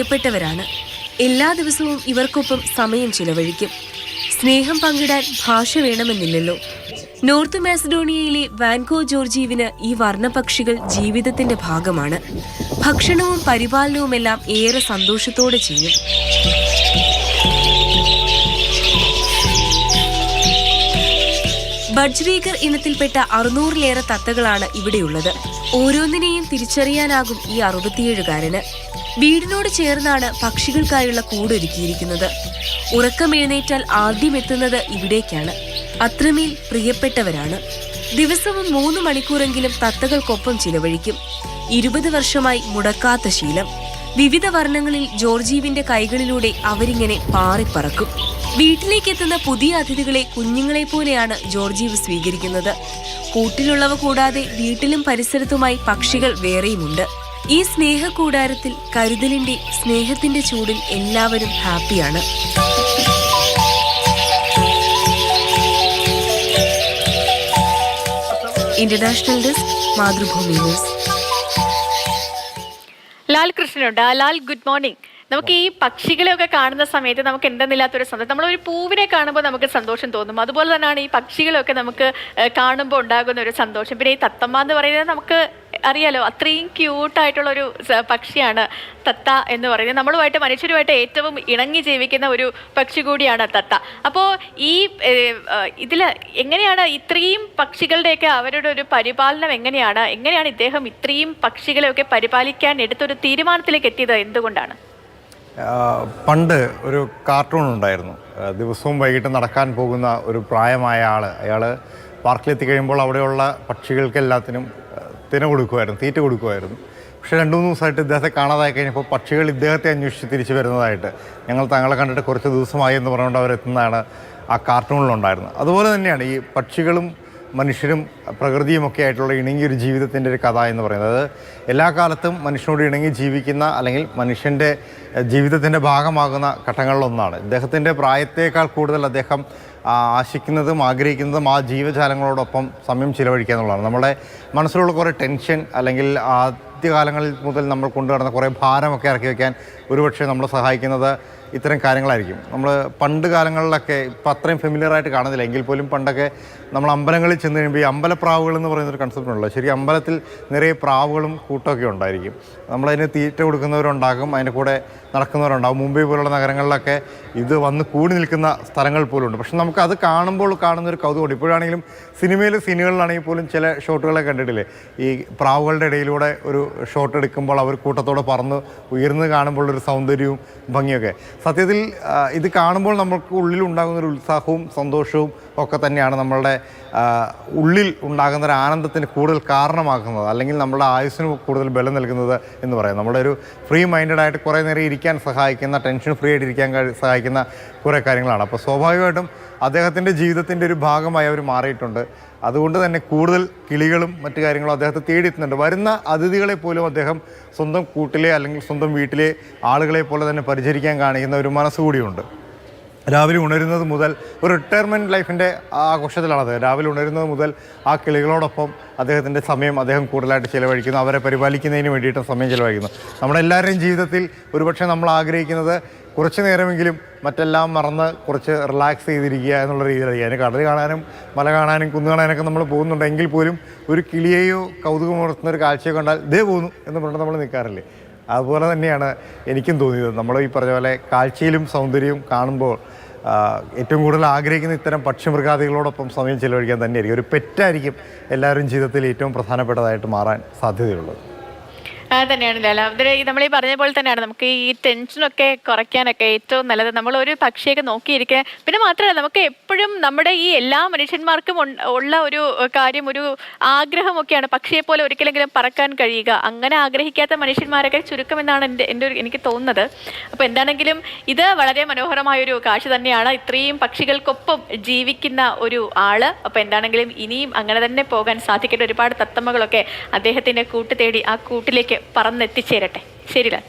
പ്രിയപ്പെട്ടവരാണ്. എല്ലാ ദിവസവും ഇവർക്കൊപ്പം സമയം ചിലവഴിക്കും. സ്നേഹം പങ്കിടാൻ ഭാഷ വേണമെന്നില്ലല്ലോ. നോർത്ത് മാസിഡോണിയയിലെ വാൻകോ ജോർജീവിന് ഈ വർണ്ണപക്ഷികൾ ജീവിതത്തിന്റെ ഭാഗമാണ്. ഭക്ഷണവും പരിപാലനവുമെല്ലാം ഏറെ സന്തോഷത്തോടെ ചെയ്യും. ബഡ്ജ്വീഗർ ഇനത്തിൽപ്പെട്ട 600-ലേറെ തത്തകളാണ് ഇവിടെയുള്ളത്. ഓരോന്നിനെയും തിരിച്ചറിയാനാകും ഈ 67-കാരന്. വീടിനോട് ചേർന്നാണ് പക്ഷികൾക്കായുള്ള കൂടൊരുക്കിയിരിക്കുന്നത്. ഉറക്കമെഴുന്നേറ്റാൽ ആദ്യം എത്തുന്നത് ഇവിടേക്കാണ്. അത്രമേൽ പ്രിയപ്പെട്ടവരാണ്. ദിവസവും 3 മണിക്കൂറെങ്കിലും തത്തകൾക്കൊപ്പം ചിലവഴിക്കും. 20 വർഷമായി മുടക്കാത്ത ശീലം. വിവിധ വർണ്ണങ്ങളിൽ ജോർജീവിന്റെ കൈകളിലൂടെ അവരിങ്ങനെ പാറിപ്പറക്കും. വീട്ടിലേക്കെത്തുന്ന പുതിയ അതിഥികളെ കുഞ്ഞുങ്ങളെ പോലെയാണ് ജോർജീവ് സ്വീകരിക്കുന്നത്. കൂട്ടിലുള്ളവ കൂടാതെ വീട്ടിലും പരിസരത്തുമായി പക്ഷികൾ വേറെയുമുണ്ട്. ഈ സ്നേഹക്കൂടാരത്തിൽ കരുതലിന്റെ, സ്നേഹത്തിന്റെ ചൂടിൽ എല്ലാവരും ഹാപ്പിയാണ്. International desk, Mathrubhumi news. Lal കൃഷ്ണനുണ്ട്. Lal, good morning. നമുക്ക് ഈ പക്ഷികളെയൊക്കെ കാണുന്ന സമയത്ത് നമുക്ക് എന്തെന്നില്ലാത്തൊരു സന്തോഷം. നമ്മളൊരു പൂവിനെ കാണുമ്പോൾ നമുക്ക് സന്തോഷം തോന്നും. അതുപോലെ തന്നെയാണ് ഈ പക്ഷികളെയൊക്കെ നമുക്ക് കാണുമ്പോൾ ഉണ്ടാകുന്ന ഒരു സന്തോഷം. പിന്നെ ഈ തത്തമ്മ എന്ന് പറയുന്നത് നമുക്ക് അറിയാലോ, അത്രയും ക്യൂട്ടായിട്ടുള്ളൊരു പക്ഷിയാണ് തത്ത എന്ന് പറയുന്നത്. നമ്മളുമായിട്ട്, മനുഷ്യരുമായിട്ട് ഏറ്റവും ഇണങ്ങി ജീവിക്കുന്ന ഒരു പക്ഷി കൂടിയാണ് തത്ത. അപ്പോൾ ഈ ഇതിൽ എങ്ങനെയാണ് ഇത്രയും പക്ഷികളുടെയൊക്കെ അവരുടെ ഒരു പരിപാലനം എങ്ങനെയാണ് ഇദ്ദേഹം ഇത്രയും പക്ഷികളെയൊക്കെ പരിപാലിക്കാൻ എടുത്തൊരു തീരുമാനത്തിലേക്ക് എത്തിയത്? എന്തുകൊണ്ടാണ്? പണ്ട് ഒരു കാർട്ടൂൺ ഉണ്ടായിരുന്നു. ദിവസവും വൈകിട്ട് നടക്കാൻ പോകുന്ന ഒരു പ്രായമായ അയാൾ പാർക്കിലെത്തി കഴിയുമ്പോൾ അവിടെയുള്ള പക്ഷികൾക്കെല്ലാത്തിനും തീറ്റ കൊടുക്കുമായിരുന്നു. പക്ഷേ 2-3 ദിവസമായിട്ട് ഇദ്ദേഹത്തെ കാണാതായി കഴിഞ്ഞപ്പോൾ പക്ഷികൾ ഇദ്ദേഹത്തെ അന്വേഷിച്ച് തിരിച്ചു വരുന്നതായിട്ട്, ഞങ്ങൾ തങ്ങളെ കണ്ടിട്ട് കുറച്ച് ദിവസമായി എന്ന് പറഞ്ഞുകൊണ്ട് അവരെത്തുന്നതാണ് ആ കാർട്ടൂണിലുണ്ടായിരുന്നത്. അതുപോലെ തന്നെയാണ് ഈ പക്ഷികളും മനുഷ്യരും പ്രകൃതിയുമൊക്കെ ആയിട്ടുള്ള ഇണങ്ങിയൊരു ജീവിതത്തിൻ്റെ ഒരു കഥ എന്ന് പറയുന്നത്. അത് എല്ലാ കാലത്തും മനുഷ്യനോട് ഇണങ്ങി ജീവിക്കുന്ന, അല്ലെങ്കിൽ മനുഷ്യൻ്റെ ജീവിതത്തിൻ്റെ ഭാഗമാകുന്ന ഘട്ടങ്ങളിലൊന്നാണ്. ഇദ്ദേഹത്തിൻ്റെ പ്രായത്തേക്കാൾ കൂടുതൽ അദ്ദേഹം ആശിക്കുന്നതും ആഗ്രഹിക്കുന്നതും ആ ജീവജാലങ്ങളോടൊപ്പം സമയം ചിലവഴിക്കുക എന്നുള്ളതാണ്. നമ്മുടെ മനസ്സിലുള്ള കുറേ ടെൻഷൻ, അല്ലെങ്കിൽ ആദ്യകാലങ്ങളിൽ മുതൽ നമ്മൾ കൊണ്ടുവരുന്ന കുറേ ഭാരമൊക്കെ ഇറക്കി വയ്ക്കാൻ ഒരുപക്ഷെ നമ്മളെ സഹായിക്കുന്നത് ഇത്തരം കാര്യങ്ങളായിരിക്കും. നമ്മൾ പണ്ട് കാലങ്ങളിലൊക്കെ ഇപ്പം അത്രയും ഫെമിലിയറായിട്ട് കാണുന്നില്ല എങ്കിൽ പോലും പണ്ടൊക്കെ നമ്മൾ അമ്പലങ്ങളിൽ ചെന്ന് കഴിയുമ്പോൾ ഈ അമ്പലപ്രാവുകൾ എന്ന് പറയുന്നൊരു കൺസെപ്റ്റ് ഉണ്ടല്ലോ. ശരിക്കും അമ്പലത്തിൽ നിറയെ പ്രാവുകളും കൂട്ടമൊക്കെ ഉണ്ടായിരിക്കും. നമ്മളതിന് തീറ്റ കൊടുക്കുന്നവരുണ്ടാകും, അതിൻ്റെ കൂടെ നടക്കുന്നവരുണ്ടാകും. മുംബൈ പോലുള്ള നഗരങ്ങളിലൊക്കെ ഇത് വന്ന് കൂടി നിൽക്കുന്ന സ്ഥലങ്ങൾ പോലും ഉണ്ട്. പക്ഷെ നമുക്ക് അത് കാണുമ്പോൾ കാണുന്നൊരു കൗതുകമുണ്ട്. ഇപ്പോഴാണെങ്കിലും സിനിമകളിലാണെങ്കിൽ പോലും ചില ഷോട്ടുകളെ കണ്ടിട്ടില്ലേ, ഈ പ്രാവുകളുടെ ഇടയിലൂടെ ഒരു ഷോട്ട് എടുക്കുമ്പോൾ അവർ കൂട്ടത്തോടെ പറന്ന് ഉയർന്ന് കാണുമ്പോഴൊരു സൗന്ദര്യവും ഭംഗിയൊക്കെ. സത്യത്തിൽ ഇത് കാണുമ്പോൾ നമുക്ക് ഉള്ളിൽ ഉണ്ടാകുന്നൊരു ഉത്സാഹവും സന്തോഷവും ഒക്കെ തന്നെയാണ് നമ്മളുടെ ഉള്ളിൽ ഉണ്ടാകുന്ന ഒരു ആനന്ദത്തിന് കൂടുതൽ കാരണമാക്കുന്നത്, അല്ലെങ്കിൽ നമ്മുടെ ആയുസ്സിന് കൂടുതൽ ബലം നൽകുന്നത് എന്ന് പറയാം. നമ്മുടെ ഒരു ഫ്രീ മൈൻഡായിട്ട് കുറേ നേരം ഇരിക്കാൻ സഹായിക്കുന്ന, ടെൻഷൻ ഫ്രീ ആയിട്ട് ഇരിക്കാൻ സഹായിക്കുന്ന കുറേ കാര്യങ്ങളാണ്. അപ്പോൾ സ്വാഭാവികമായിട്ടും അദ്ദേഹത്തിൻ്റെ ജീവിതത്തിൻ്റെ ഒരു ഭാഗമായി അവർ മാറിയിട്ടുണ്ട്. അതുകൊണ്ട് തന്നെ കൂടുതൽ കിളികളും മറ്റു കാര്യങ്ങളും അദ്ദേഹത്തെ തേടിയെത്തുന്നുണ്ട്. വരുന്ന അതിഥികളെ പോലും അദ്ദേഹം സ്വന്തം കൂട്ടിലെ, അല്ലെങ്കിൽ സ്വന്തം വീട്ടിലെ ആളുകളെ പോലെ തന്നെ പരിചരിക്കാൻ കാണിക്കുന്ന ഒരു മനസ്സുകൂടിയുണ്ട്. രാവിലെ ഉണരുന്നത് മുതൽ ഒരു റിട്ടയർമെൻറ്റ് ലൈഫിൻ്റെ ആഘോഷത്തിലാണത്. രാവിലെ ഉണരുന്നത് മുതൽ ആ കിളികളോടൊപ്പം അദ്ദേഹത്തിൻ്റെ സമയം അദ്ദേഹം കൂടുതലായിട്ട് ചിലവഴിക്കുന്നു. അവരെ പരിപാലിക്കുന്നതിന് വേണ്ടിയിട്ട് സമയം ചിലവഴിക്കുന്നു. നമ്മുടെ എല്ലാവരുടെയും ജീവിതത്തിൽ ഒരുപക്ഷെ നമ്മൾ ആഗ്രഹിക്കുന്നത് കുറച്ച് നേരമെങ്കിലും മറ്റെല്ലാം മറന്ന് കുറച്ച് റിലാക്സ് ചെയ്തിരിക്കുക എന്നുള്ള രീതിയിലായിരിക്കും. അതിന് കടൽ കാണാനും മല കാണാനും കുന്നു കാണാനൊക്കെ നമ്മൾ പോകുന്നുണ്ടെങ്കിൽ പോലും ഒരു കിളിയെയോ കൗതുകമുണർത്തുന്ന ഒരു കാഴ്ചയോ കണ്ടാൽ ഇതേ പോകുന്നു എന്ന് പറഞ്ഞിട്ട് നമ്മൾ നിൽക്കാറില്ലേ. അതുപോലെ തന്നെയാണ് എനിക്കും തോന്നിയത്. നമ്മൾ ഈ പറഞ്ഞ പോലെ കാഴ്ചയിലും സൗന്ദര്യവും കാണുമ്പോൾ ഏറ്റവും കൂടുതൽ ആഗ്രഹിക്കുന്ന ഇത്തരം പക്ഷിമൃഗാദികളോടൊപ്പം സമയം ചിലവഴിക്കാൻ തന്നെയായിരിക്കും. ഒരു പെറ്റായിരിക്കും എല്ലാവരും ജീവിതത്തിൽ ഏറ്റവും പ്രധാനപ്പെട്ടതായിട്ട് മാറാൻ സാധ്യതയുള്ളത്. തന്നെയാണ് ലാല. നമ്മൾ ഈ പറഞ്ഞ പോലെ തന്നെയാണ് നമുക്ക് ഈ ടെൻഷനൊക്കെ കുറയ്ക്കാനൊക്കെ ഏറ്റവും നല്ലത് നമ്മൾ ഒരു പക്ഷിയൊക്കെ നോക്കിയിരിക്കുക. പിന്നെ മാത്രമല്ല, നമുക്ക് എപ്പോഴും നമ്മുടെ ഈ എല്ലാ മനുഷ്യന്മാർക്കും ഉള്ള ഒരു കാര്യം, ഒരു ആഗ്രഹമൊക്കെയാണ് പക്ഷിയെ പോലെ ഒരിക്കലെങ്കിലും പറക്കാൻ കഴിയുക. അങ്ങനെ ആഗ്രഹിക്കാത്ത മനുഷ്യന്മാരൊക്കെ ചുരുക്കമെന്നാണ് എനിക്ക് തോന്നുന്നത്. അപ്പോൾ എന്താണെങ്കിലും ഇത് വളരെ മനോഹരമായൊരു കാഴ്ച തന്നെയാണ്. ഇത്രയും പക്ഷികൾക്കൊപ്പം ജീവിക്കുന്ന ഒരു ആള്. അപ്പോൾ എന്താണെങ്കിലും ഇനിയും അങ്ങനെ തന്നെ പോകാൻ സാധിക്കട്ടെ. ഒരുപാട് തത്തമ്മകളൊക്കെ അദ്ദേഹത്തിൻ്റെ കൂട്ട് തേടി ആ കൂട്ടിലേക്ക് പറന്നെത്തിച്ചേരട്ടെ. ശരി ലാൽ.